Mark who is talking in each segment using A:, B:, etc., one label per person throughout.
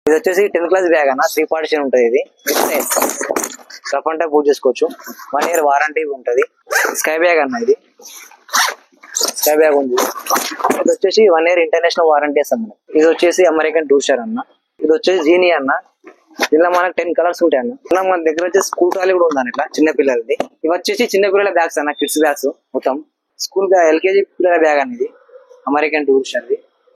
A: ఇది వచ్చేసి 10th class bag అన్న, 3 పార్టిషన్ ఉంటుంది. ఇది రఫ్ అంటే పూజ చేసుకోవచ్చు. 1 year వారంటీ ఉంటుంది. స్కై బ్యాగ్ అన్న, ఇది స్కై బ్యాగ్ ఉంది. ఇది వచ్చేసి 1 year ఇంటర్నేషనల్ వారంటీ అన్న. ఇది వచ్చేసి అమెరికన్ టూషర్ అన్న. ఇది వచ్చేసి జీనీ అన్న. దీనిలో మనకు 10 కలర్స్ ఉంటాయి అన్న. మన దగ్గర వచ్చేసి స్కూల్ ట్రాలీ కూడా ఉందని ఇట్లా చిన్న పిల్లలది. ఇవి వచ్చేసి చిన్న పిల్లల బ్యాగ్స్ అన్న, కిడ్స్ బ్యాగ్స్ మొత్తం. స్కూల్ LKG పిల్లల బ్యాగ్ అనేది అమెరికన్ టూరిస్టర్.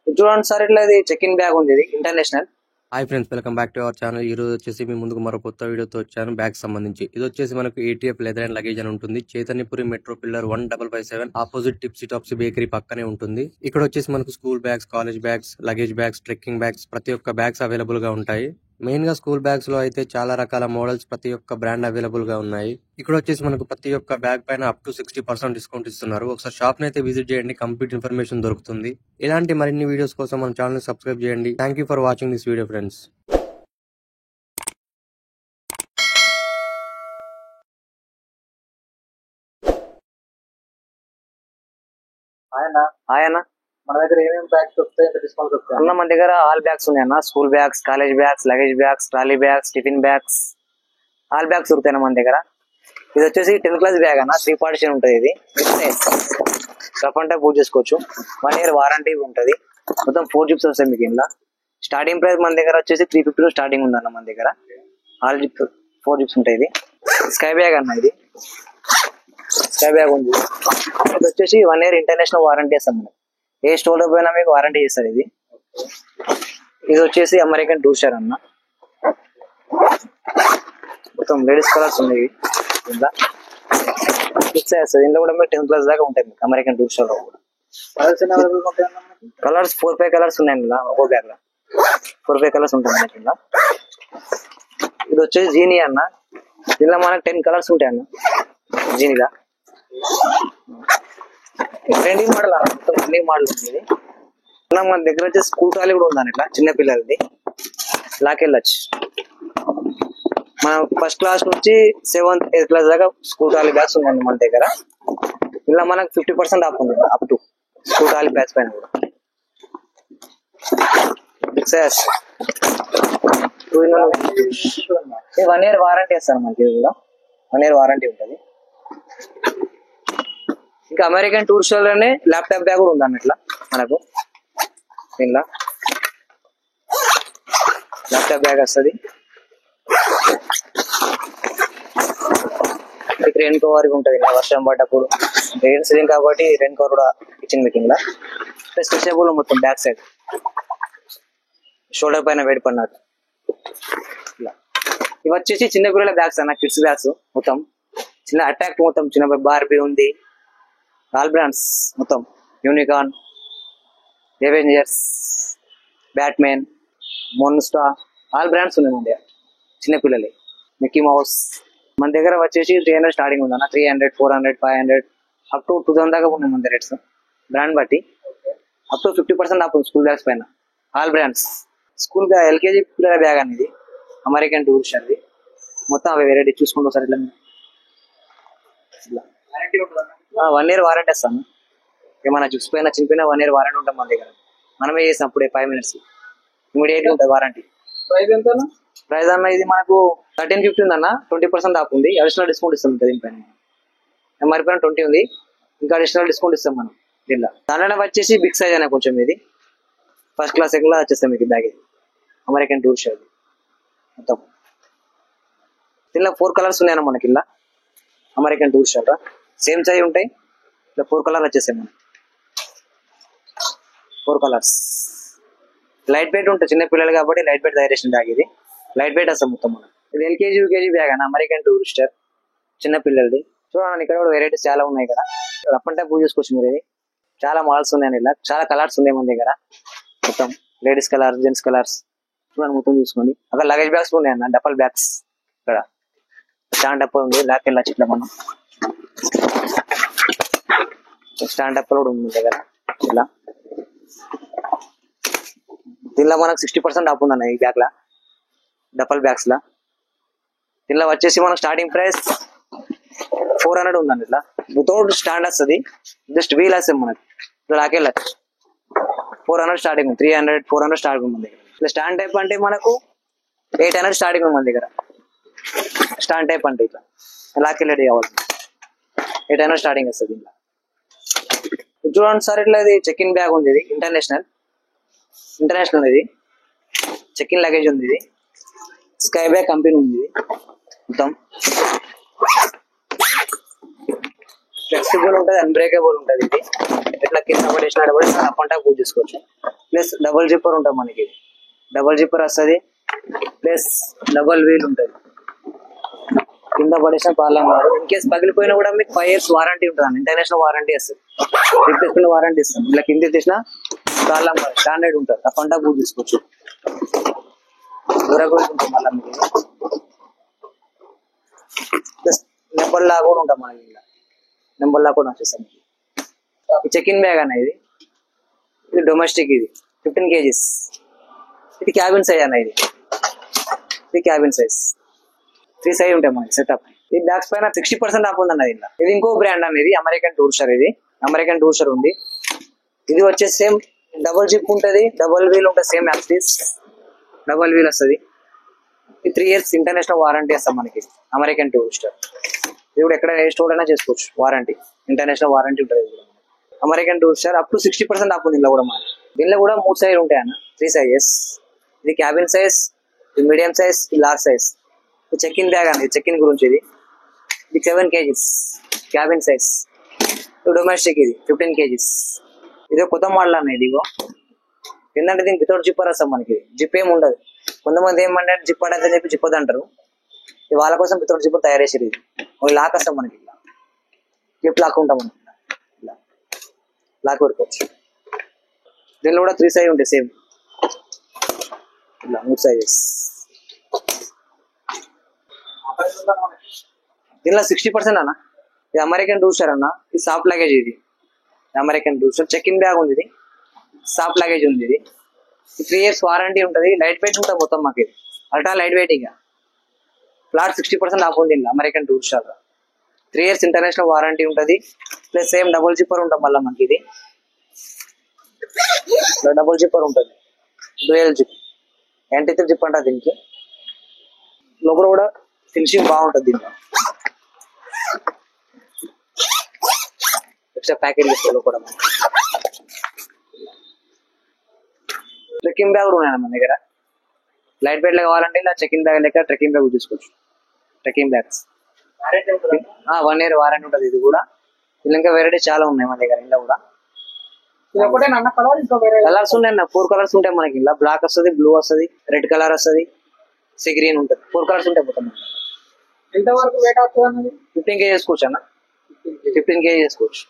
A: చూడండి సార్, ఇట్లా ఇది చెక్ ఇన్ బ్యాగ్ ఉంది, ఇది international.
B: Hi friends, welcome back to our channel. ఈ రోజు వచ్చేసి మీ ముందుకు మరో కొత్త వీడియోతో వచ్చాను బ్యాగ్ సంబంధించి. ఇది వచ్చేసి మనకు ATF లెదర్ అండ్ లగేజ్ అని ఉంటుంది. Chaitanyapuri metro pillar 1557 opposite టిప్సీ Taapsee bakery పక్కనే ఉంటుంది. ఇక్కడ వచ్చేసి మనకు school bags, college bags, luggage bags, trekking bags ప్రతి ఒక్క బ్యాగ్స్ అవైలబుల్ గా ఉంటాయి. మెయిన్ గా స్కూల్ బ్యాగ్స్ లో అయితే చాలా రకాల మోడల్స్, ప్రతి ఒక్క బ్రాండ్ అవైలబుల్ గా ఉన్నాయి. ఇక్కడ వచ్చేసి మనకు ప్రతి ఒక్క బ్యాగ్ పైన అప్ టు 60% డిస్కౌంట్ ఇస్తున్నారు. ఒకసారి షాప్ ని అయితే విజిట్ చేయండి, కంప్లీట్ ఇన్ఫర్మేషన్ దొరుకుతుంది. ఇలాంటి మరిన్ని వీడియోస్ కోసం మన ఛానల్ సబ్స్క్రైబ్ చేయండి. Thank you for watching this video friends.
A: ఆయన
C: మన దగ్గర ఏమేమి బ్యాగ్స్ వస్తాయి, డిస్కౌంట్ వస్తాయి
A: అన్న? మన దగ్గర ఆల్ బ్యాగ్స్ ఉన్నాయి అన్న. School bags, college bags, luggage bags, trolley bags, tiffin bags, all bags దొరుకుతాయి మన దగ్గర. ఇది వచ్చేసి 10th క్లాస్ బ్యాగ్ అన్న, 3 పార్టిషన్ ఉంటుంది. ఇది రఫ్ అంటే పూజ చేసుకోవచ్చు. 1 year వారంటీ ఉంటుంది. మొత్తం 4 జిప్స్ వస్తాయి మీకు. ఇంట్లో స్టార్టింగ్ ప్రైస్ మన దగ్గర వచ్చేసి 350 స్టార్టింగ్ ఉందన్న మన దగ్గర. ఆల్ జిప్స్ 4 జిప్స్ ఉంటాయి. ఇది స్కై బ్యాగ్ అన్న, ఇది స్కై బ్యాగ్ ఉంది. ఇది వచ్చేసి 1 year ఇంటర్నేషనల్ వారంటీ ఇస్తాం మనం. ఏ స్టోర్ పోయినా మీకు వారంటీ ఇస్తారు. ఇది వచ్చేసి అమెరికన్ టూషర్ అన్న. మొత్తం లేడీస్ కలర్స్ ఉన్నాయి. దీంట్లో ఫిక్స్ చేస్తుంది. దీంట్లో కూడా మీకు 10th క్లాస్ దాకా ఉంటాయి మీకు అమెరికన్ టూషర్ లో కూడా. కలర్స్ 4-5 కలర్స్ ఉన్నాయి ఇలా ఒక్కో బ్యాగ్ లో. 4-5 కలర్స్ ఉంటాయి మనకి ఇలా. ఇది వచ్చేసి జీనీ అన్న. దీనిలో మనకు 10 కలర్స్ ఉంటాయి అన్న జీనీలా. ట్రెండింగ్ మోడల్ అన్న, మొత్తం ట్రెండింగ్ మోడల్ ఉంది. మన దగ్గర వచ్చేసి స్కూల్ ట్రాలీ కూడా ఉందని ఇట్లా చిన్న పిల్లలది. లాకెళ్ళచ్చు. మన ఫస్ట్ క్లాస్ నుంచి 7th 8th క్లాస్ దాకా స్కూల్ ట్రాలీ బ్యాగ్స్ ఉన్నాయండి మన దగ్గర. ఇలా మనకు 50% ఆఫ్ ఉంది up to school trolley bags పైన కూడా. 1 year వారంటీ ఇస్తాను మనకి. ఇది కూడా 1 year వారంటీ ఉంటుంది. ఇంకా అమెరికన్ టూరిస్టర్ లోనే ల్యాప్టాప్ బ్యాగ్ కూడా ఉందన్న ఇట్లా మనకు. దీనిలో ల్యాప్టాప్ బ్యాగ్ వస్తుంది. రెయిన్ కవర్ ఉంటుంది. వర్షం పడ్డప్పుడు రెయిన్ సీజన్ కాబట్టి రెయిన్ కవర్ కూడా ఇచ్చింది మీకు. ఇలా స్ట్రెచబుల్ మొత్తం బ్యాక్ సైడ్, షోల్డర్ పైన వెయిట్ పడినట్టు ఇలా. ఇవి వచ్చేసి చిన్న పిల్లల బ్యాగ్స్ అన్న, కిడ్స్ బ్యాగ్స్ మొత్తం. చిన్న అట్రాక్ట్ మొత్తం చిన్న బార్బీ ఉంది. ఆల్ బ్రాండ్స్ మొత్తం unicorn, Avengers, Batman, monster, all brands ఉన్నాయి మన దగ్గర. చిన్నపిల్లలే మిక్కీ మౌస్ మన దగ్గర వచ్చేసి 300 స్టార్టింగ్ ఉందన్న. 300, 400, 500 అప్ టు 2000 దాకా ఉన్నాయి మన రేట్స్ బ్రాండ్ బట్టి. Up to 50% off school bags పైన. All brands. స్కూల్ LKG పిల్లల బ్యాగ్ అనేది అమెరికన్ టూరిస్టర్ అది. మొత్తం అవి వెరైటీ చూసుకుంటూ సార్. ఇట్లా 1 year వారంటీ ఇస్తాను. ఏమైనా జిప్స్ పైన చిన్నపోయినా 1 year వారంటీ ఉంటుంది మన దగ్గర. మనమే చేసాం అప్పుడే 5 minutes ఇమీడియట్ గా ఉంటుంది వారంటీ. ప్రైస్ అన్న ఇది మనకు 1350 ఉందన్న. 20% ఆఫ్ ఉంది. అడిషనల్ డిస్కౌంట్ ఇస్తాం దీనిపైన. MRP 20 ఉంది, ఇంకా అడిషనల్ డిస్కౌంట్ ఇస్తాం మనం దీనిలో. దాంట్లో వచ్చేసి బిగ్ సైజ్ అనే కొంచెం ఇది ఫస్ట్ క్లాస్ సెకండ్ క్లాస్ వచ్చేస్తాం మీకు బ్యాగ్. ఇది అమెరికన్ టూరిస్టర్ మొత్తం. దీనిలో 4 కలర్స్ ఉన్నాయన్న మనకి. ఇలా అమెరికన్ టూరిస్టర్ సేమ్ సైజ్ ఉంటాయి. ఇలా 4 కలర్ వచ్చేసాయి మనం. 4 కలర్స్. లైట్ వెయిట్ ఉంటుంది చిన్న పిల్లలు కాబట్టి లైట్ వెయిట్ తయారు చేసిన బ్యాగ్. ఇది లైట్ వెయిట్ వస్తాం మొత్తం మనం. ఇది LKG UKG బ్యాగ్ అన్న, అమెరికన్ టూరిస్టర్ చిన్న పిల్లలది. చూడండి ఇక్కడ కూడా వెరైటీస్ చాలా ఉన్నాయి కదా. రఫ్ అంటే పూజ చేసుకోవచ్చు మీరు. ఇది చాలా మోడల్స్ ఉన్నాయని ఇలా చాలా కలర్స్ ఉన్నాయి మన దగ్గర. మొత్తం లేడీస్ కలర్, జెంట్స్ కలర్స్ చూడండి మొత్తం చూసుకోండి. అక్కడ లగేజ్ బ్యాగ్స్ ఉన్నాయి అన్న, డబల్ బ్యాగ్స్. ఇక్కడ స్టాండ్ అప్ ఉంది, లాక్ వెళ్ళచ్చు ఇట్లా మనం. స్టాండ్ అప్ కూడా ఉంది దగ్గర ఇలా. దీనిలో మనకు 60% ఆఫ్ ఉందన్న ఈ బ్యాగ్ లా, డబల్ బ్యాగ్స్ లా. దీనిలో వచ్చేసి మనకు స్టార్టింగ్ ప్రైస్ 400 ఉందండి. ఇట్లా వితౌట్ స్టాండ్ వస్తుంది, జస్ట్ వీల్ వస్తుంది మనకి. ఇట్లా లాకెళ్ళచ్చు. 400 స్టార్టింగ్, 300, 400 స్టార్టింగ్ ఉంది. ఇట్లా స్టాండ్ టైప్ అంటే మనకు 800 స్టార్టింగ్ మన దగ్గర. స్టాండ్ టైప్ అంటే ఇట్లా లాకెళ్ళేది కావాలి 800 స్టార్టింగ్ వస్తుంది ఇలా. చూడండి సార్, ఇట్లా ఇది చెక్ ఇన్ బ్యాగ్ ఉంది, ఇది ఇంటర్నేషనల్ ఇది చెక్ ఇన్ లగేజ్ ఉంది. ఇది స్కై బ్యాగ్ కంపెనీ ఉంది. ఇది మొత్తం ఫ్లెక్సిబుల్ ఉంటుంది, అన్బ్రేకబుల్ ఉంటుంది. ఇది ఎట్లా కింద పడేసిన అప్ అండ్ బూట్ చేసుకోవచ్చు. ప్లస్ డబుల్ జిప్పర్ ఉంటుంది మనకి, డబుల్ జిప్పర్ వస్తుంది. ప్లస్ డబుల్ వీల్ ఉంటుంది, కింద పడేసిన ప్రాబ్లం కాదు. ఇన్ కేసు పగిలిపోయినా కూడా మీకు 5 years వారంటీ ఉంటుంది, ఇంటర్నేషనల్ వారంటీ వస్తుంది, రిప్లేస్మెంట్ వారంటీ ఇస్తుంది. ఇలా కింద తీసిన ప్రాబ్లం కాదు, స్టాండర్డ్ ఉంటుంది. అప్ అండ్ బూట్ తీసుకోవచ్చు. దూరగోలు ఉంటుంది మళ్ళీ మీకు. ప్లస్ నెంబర్ లా కూడా ఉంటుంది మనకి, ఇలా నెంబర్ లా కూడా వచ్చేస్తాం. చెక్ ఇన్ బ్యాగ్ అన్న ఇది డొమెస్టిక్, ఇది 15 kgs. ఇది క్యాబిన్ సైజ్ అన్న, ఇది క్యాబిన్ సైజ్ 3 సైజ్ ఉంటాయి మనకి సెటప్. ఈ బ్యాగ్స్ పైన 60% ఆఫ్ ఉంది అన్నది. ఇది ఇంకో బ్రాండ్ అనేది అమెరికన్ టూరిస్టర్. ఇది అమెరికన్ టూరిస్టర్ ఉంది. ఇది వచ్చేసి సేమ్ డబుల్ జిప్ ఉంటుంది, డబుల్ వీల్ ఉంటుంది, సేమ్ యాక్సిస్ డబుల్ వీల్ వస్తుంది. ఇది 3 years ఇంటర్నేషనల్ వారంటీ వస్తాం మనకి అమెరికన్ టూరిస్టర్. ఇది కూడా ఎక్కడ ఏ స్టోర్ అయినా చేసుకోవచ్చు, వారంటీ ఇంటర్నేషనల్ వారంటీ ఉంటుంది. American Tourister up to 60% off ఉంది. దీనిలో కూడా మనకి దీనిలో కూడా 3 సైజ్ ఉంటాయి అన్న, 3 sizes. ఇది క్యాబిన్ సైజ్, ఇది మీడియం సైజ్, ఇది లార్జ్ సైజ్. ఇది చెక్ ఇన్ బ్యాగ్ అండి, చెక్ ఇన్ గురించి. ఇది 7 kgs క్యాబిన్ సైజ్. ఇది డొమెస్టిక్, ఇది 15 kgs. ఇది కొత్త మోడల్ అన్న. ఇదిగో ఏంటంటే దీనికి వితౌట్ జిప్పర్ వస్తాం మనకి, జిప్ ఏమి ఉండదు. కొంతమంది ఏమంటే జిప్ పడద్దని చెప్పి జిప్పదు అంటారు. ఇది వాళ్ళ కోసం వితౌట్ జిప్పర్ తయారు చేసేది. ఇది ఒక లాక్ వస్తాం మనకి, క్లిప్ లాక్ ఉంటాం మనకి, ఇలా లాక్ పెట్టుకోవచ్చు. దీనిలో కూడా 3 సైజ్ ఉంటాయి సేమ్, ఇలా 3 sizes. దీనిలో 60% అన్న. ఇది అమెరికన్ టూరిస్టర్ అన్న, ఇది సాఫ్ట్ లగేజ్. ఇది American Tourister check in bag ఉంది, ఇది సాఫ్ట్ లగేజ్ ఉంది. ఇది 3 years వారంటీ ఉంటుంది, లైట్ వెయిట్ ఉంటుంది మొత్తం మాకు. ఇది అల్ట్రా లైట్ వెయిట్. ఇక ఫ్లాట్ 60% ఆఫ్ ఉంది American Tourister. 3 years international warranty ఉంటుంది. ప్లస్ సేమ్ డబుల్ జిప్పర్ ఉంటుంది మళ్ళీ మనకి. ఇది డబుల్ జిప్పర్ ఉంటుంది, డ్యూయల్ జిప్, యాంటీ జిప్ అంటారు దీనికి. లోపల కూడా ఫినిషింగ్ బాగుంటుంది. దీంట్లో ఎక్స్ట్రా ప్యాకెట్ తీసుకోవాలి కూడా. ట్రెక్కింగ్ బ్యాగ్ కూడా ఉన్నాయి మన దగ్గర. లైట్ వెయిట్ కావాలంటే ఇలా చెకింగ్ బ్యాగ్ లెక్క ట్రెక్కింగ్ బ్యాగ్ తీసుకోవచ్చు. ట్రెక్కింగ్ బ్యాగ్స్ 1 year వారంటీ ఉంటుంది. ఇది కూడా ఇంకా వెరైటీ చాలా ఉన్నాయి మన దగ్గర. ఇలా కూడా కలర్స్ ఉన్నాయి అన్న, 4 colors ఉంటాయి మనకి. ఇలా బ్లాక్ వస్తుంది, బ్లూ వస్తుంది, రెడ్ కలర్ వస్తుంది, సీ గ్రీన్ ఉంటుంది. 4 colors ఉంటాయి మొత్తం.
C: ఎంతవరకు వెయిట్ అవుతుంది?
A: 15 kg చేసుకోవచ్చు అన్న, 15 kg చేసుకోవచ్చు.